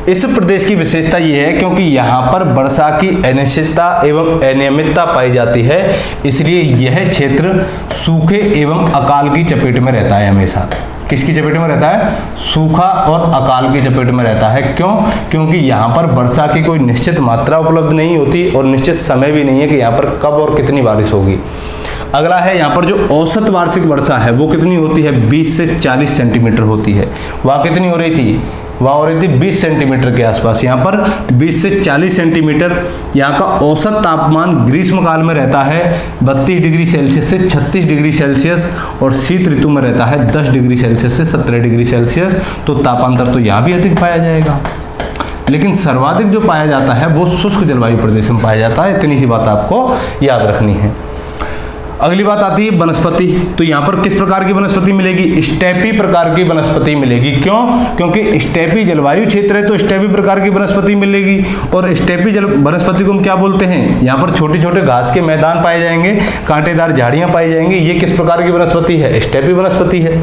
इस प्रदेश की विशेषता यह है क्योंकि यहाँ पर वर्षा की अनिश्चितता एवं अनियमितता पाई जाती है, इसलिए यह क्षेत्र सूखे एवं अकाल की चपेट में रहता है हमेशा। किसकी चपेट में रहता है, सूखा और अकाल की चपेट में रहता है। क्यों, क्योंकि यहाँ पर वर्षा की कोई निश्चित मात्रा उपलब्ध नहीं होती और निश्चित समय भी नहीं है कि यहाँ पर कब और कितनी बारिश होगी। अगला है यहाँ पर जो औसत वार्षिक वर्षा है वो कितनी होती है, 20 से 40 सेंटीमीटर होती है। वहाँ कितनी हो रही थी, वहाँ हो रही थी 20 सेंटीमीटर के आसपास। यहाँ पर 20 से 40 सेंटीमीटर। यहाँ का औसत तापमान ग्रीष्म काल में रहता है 32 डिग्री सेल्सियस से 36 डिग्री सेल्सियस, और शीत ऋतु में रहता है 10 डिग्री सेल्सियस से 17 डिग्री सेल्सियस। तो तापांतर तो यहाँ भी अधिक पाया जाएगा, लेकिन सर्वाधिक जो पाया जाता है वो शुष्क जलवायु प्रदेश में पाया जाता है। इतनी सी बात आपको याद रखनी है। अगली बात आती है वनस्पति। तो यहाँ पर किस प्रकार की वनस्पति मिलेगी, स्टेपी प्रकार की वनस्पति मिलेगी। क्यों, क्योंकि स्टेपी जलवायु क्षेत्र है तो स्टेपी प्रकार की वनस्पति मिलेगी। और स्टेपी वनस्पति को हम क्या बोलते हैं, यहाँ पर छोटे छोटे घास के मैदान पाए जाएंगे, कांटेदार झाड़ियाँ पाई जाएंगी। ये किस प्रकार की वनस्पति है, स्टेपी वनस्पति है।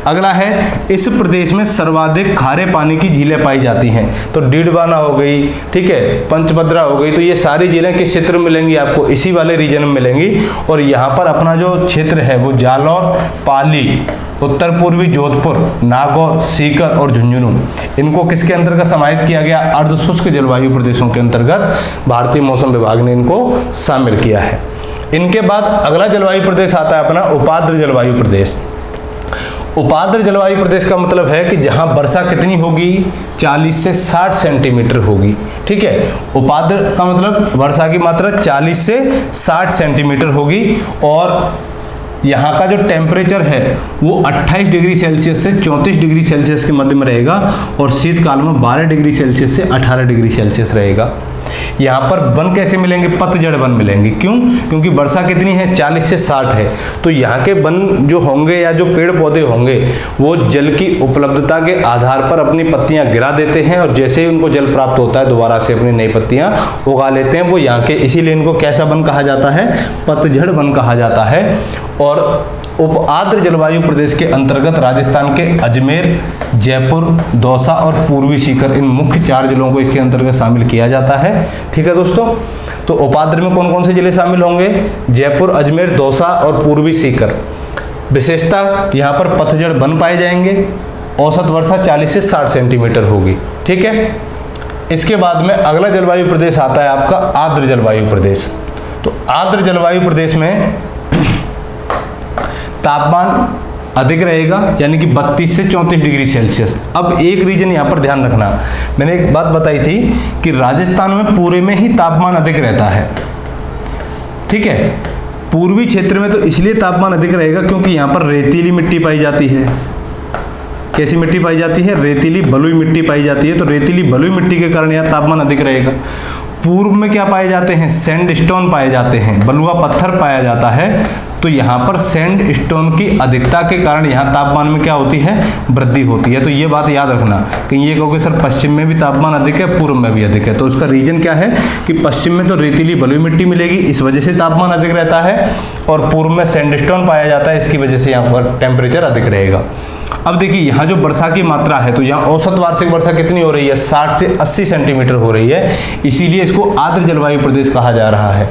अगला है, इस प्रदेश में सर्वाधिक खारे पानी की झीलें पाई जाती हैं। तो डीडवाना हो गई, ठीक है, पंचभद्रा हो गई, तो ये सारी झीलें किस क्षेत्र में मिलेंगी, आपको इसी वाले रीजन में मिलेंगी। और यहाँ पर अपना जो क्षेत्र है वो जालौर, पाली, उत्तर पूर्वी जोधपुर, नागौर, सीकर और झुंझुनू, इनको किसके अंतर्गत समाहित किया गया, अर्धशुष्क जलवायु प्रदेशों के अंतर्गत भारतीय मौसम विभाग ने इनको शामिल किया है। इनके बाद अगला जलवायु प्रदेश आता है अपना उपाद्र जलवायु प्रदेश। उपाद्र जलवायु प्रदेश का मतलब है कि जहां वर्षा कितनी होगी, 40 से 60 सेंटीमीटर होगी। ठीक है, उपाद्र का मतलब वर्षा की मात्रा 40 से 60 सेंटीमीटर होगी। और यहाँ का जो टेम्परेचर है वो 28 डिग्री सेल्सियस से 34 डिग्री सेल्सियस के मध्य में रहेगा, और शीतकाल में 12 डिग्री सेल्सियस से 18 डिग्री सेल्सियस रहेगा। यहाँ पर वन कैसे मिलेंगे, पतझड़ वन मिलेंगे। क्यों, क्योंकि वर्षा कितनी है, 40 से 60 है। तो यहाँ के वन जो होंगे या जो पेड़ पौधे होंगे वो जल की उपलब्धता के आधार पर अपनी पत्तियां गिरा देते हैं, और जैसे ही उनको जल प्राप्त होता है दोबारा से अपनी नई पत्तियां उगा लेते हैं वो यहाँ के। इसीलिए इनको कैसा वन कहा जाता है, पतझड़ वन कहा जाता है। और उपाद्र जलवायु प्रदेश के अंतर्गत राजस्थान के अजमेर, जयपुर, दौसा और पूर्वी सीकर, इन मुख्य 4 जिलों को इसके अंतर्गत शामिल किया जाता है। ठीक है दोस्तों, तो उपाद्र में कौन कौन से जिले शामिल होंगे, जयपुर, अजमेर, दौसा और पूर्वी सीकर। विशेषता यहाँ पर पतझड़ वन पाए जाएंगे। औसत वर्षा 40 से 60 सेंटीमीटर होगी। ठीक है, इसके बाद में अगला जलवायु प्रदेश आता है आपका आर्द्र जलवायु प्रदेश। तो आर्द्र जलवायु प्रदेश में तापमान अधिक रहेगा, यानी कि 32 से 34 डिग्री सेल्सियस। अब एक रीजन यहाँ पर ध्यान रखना, मैंने एक बात बताई थी कि राजस्थान में पूरे में ही तापमान अधिक रहता है। ठीक है, पूर्वी क्षेत्र में तो इसलिए तापमान अधिक रहेगा क्योंकि यहाँ पर रेतीली मिट्टी पाई जाती है। कैसी मिट्टी पाई जाती है? रेतीली बलुई मिट्टी पाई जाती है। तो रेतीली बलुई मिट्टी के कारण यहाँ तापमान अधिक रहेगा। पूर्व में क्या पाए जाते हैं? सैंडस्टोन पाए जाते हैं, बलुआ पत्थर पाया जाता है। तो यहाँ पर सैंडस्टोन की अधिकता के कारण यहाँ तापमान में क्या होती है? वृद्धि होती है। तो ये बात याद रखना, कहीं ये कहोगे सर पश्चिम में भी तापमान अधिक है, पूर्व में भी अधिक है। तो उसका रीजन क्या है कि पश्चिम में तो रेतीली बलुई मिट्टी मिलेगी, इस वजह से तापमान अधिक रहता है, और पूर्व में सैंडस्टोन पाया जाता है, इसकी वजह से यहाँ पर टेम्परेचर अधिक रहेगा। अब देखिए यहाँ जो वर्षा की मात्रा है, तो यहाँ औसत वार्षिक वर्षा कितनी हो रही है? 60 से 80 सेंटीमीटर हो रही है, इसीलिए इसको आर्द्र जलवायु प्रदेश कहा जा रहा है।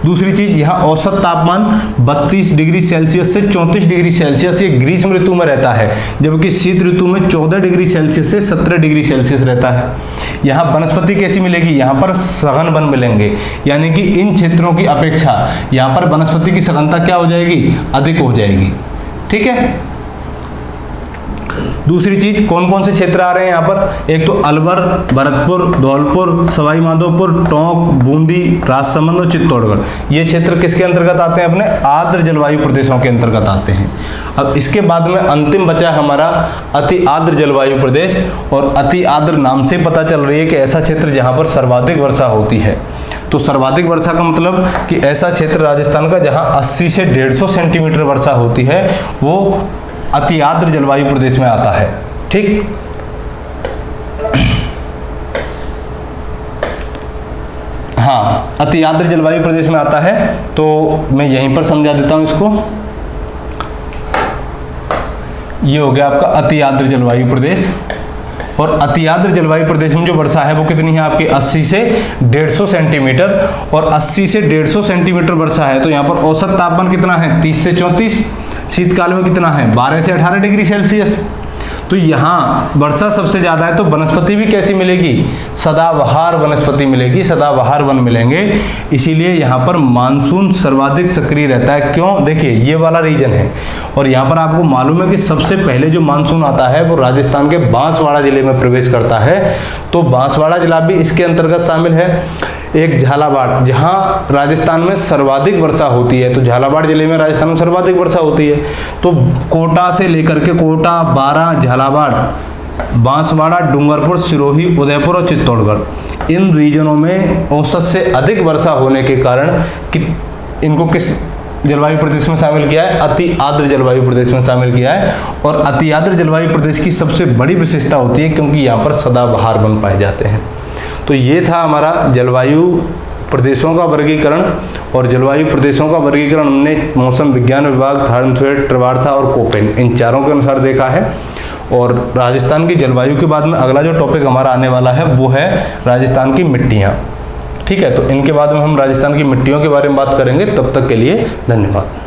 दूसरी चीज, यहाँ औसत तापमान 32 डिग्री सेल्सियस से 34 डिग्री सेल्सियस ये ग्रीष्म ऋतु में रहता है, जबकि शीत ऋतु में 14 डिग्री सेल्सियस से 17 डिग्री सेल्सियस रहता है। यहाँ वनस्पति कैसी मिलेगी? यहाँ पर सघन वन मिलेंगे, यानी कि इन क्षेत्रों की अपेक्षा यहाँ पर वनस्पति की सघनता क्या हो जाएगी? अधिक हो जाएगी। ठीक है, दूसरी चीज, कौन कौन से क्षेत्र आ रहे हैं यहाँ पर? एक तो अलवर, भरतपुर, धौलपुर, सवाई माधोपुर, टोंक, बूंदी, राजसमंद और चित्तौड़गढ़। ये क्षेत्र किसके अंतर्गत आते हैं? अपने आर्द्र जलवायु प्रदेशों के अंतर्गत आते हैं। अब इसके बाद में अंतिम बचा हमारा अति आर्द्र जलवायु प्रदेश, और अति आर्द्र नाम से पता चल रही है कि ऐसा क्षेत्र जहाँ पर सर्वाधिक वर्षा होती है। तो सर्वाधिक वर्षा का मतलब कि ऐसा क्षेत्र राजस्थान का जहाँ 80 से 150 सेंटीमीटर वर्षा होती है, वो अति आर्द्र जलवायु प्रदेश में आता है। ठीक, हाँ, अति आर्द्र जलवायु प्रदेश में आता है। तो मैं यहीं पर समझा देता हूं इसको। ये हो गया आपका अति आर्द्र जलवायु प्रदेश, और अति आर्द्र जलवायु प्रदेश में जो वर्षा है वो कितनी है आपकी? 80 से 150 सेंटीमीटर, और 80 से 150 सेंटीमीटर वर्षा है। तो यहाँ पर औसत तापमान कितना है? 30 से 34। शीतकाल में कितना है? 12 से 18 डिग्री सेल्सियस। तो यहाँ वर्षा सबसे ज्यादा है, तो वनस्पति भी कैसी मिलेगी? सदाबहार वनस्पति मिलेगी, सदाबहार वन मिलेंगे। इसीलिए यहाँ पर मानसून सर्वाधिक सक्रिय रहता है। क्यों? देखिए ये वाला रीजन है, और यहाँ पर आपको मालूम है कि सबसे पहले जो मानसून आता है वो राजस्थान के बांसवाड़ा जिले में प्रवेश करता है। तो बांसवाड़ा जिला भी इसके अंतर्गत शामिल है। एक झालावाड़, जहाँ राजस्थान में सर्वाधिक वर्षा होती है। तो झालावाड़ जिले में राजस्थान में सर्वाधिक वर्षा होती है। तो कोटा से लेकर के कोटा, बारां, झालावाड़, बांसवाड़ा, डूंगरपुर, सिरोही, उदयपुर और चित्तौड़गढ़, इन रीजनों में औसत से अधिक वर्षा होने के कारण इनको किस जलवायु प्रदेश में शामिल किया है? अति आर्द्र जलवायु प्रदेश में शामिल किया है। और अति आर्द्र जलवायु प्रदेश की सबसे बड़ी विशेषता होती है क्योंकि यहाँ पर सदाबहार वन पाए जाते हैं। तो ये था हमारा जलवायु प्रदेशों का वर्गीकरण, और जलवायु प्रदेशों का वर्गीकरण हमने मौसम विज्ञान विभाग, थर्मथ्वेट, ट्रिवार्था और कोपेन, इन चारों के अनुसार देखा है। और राजस्थान की जलवायु के बाद में अगला जो टॉपिक हमारा आने वाला है वो है राजस्थान की मिट्टियाँ। ठीक है, तो इनके बाद में हम राजस्थान की मिट्टियों के बारे में बात करेंगे। तब तक के लिए धन्यवाद।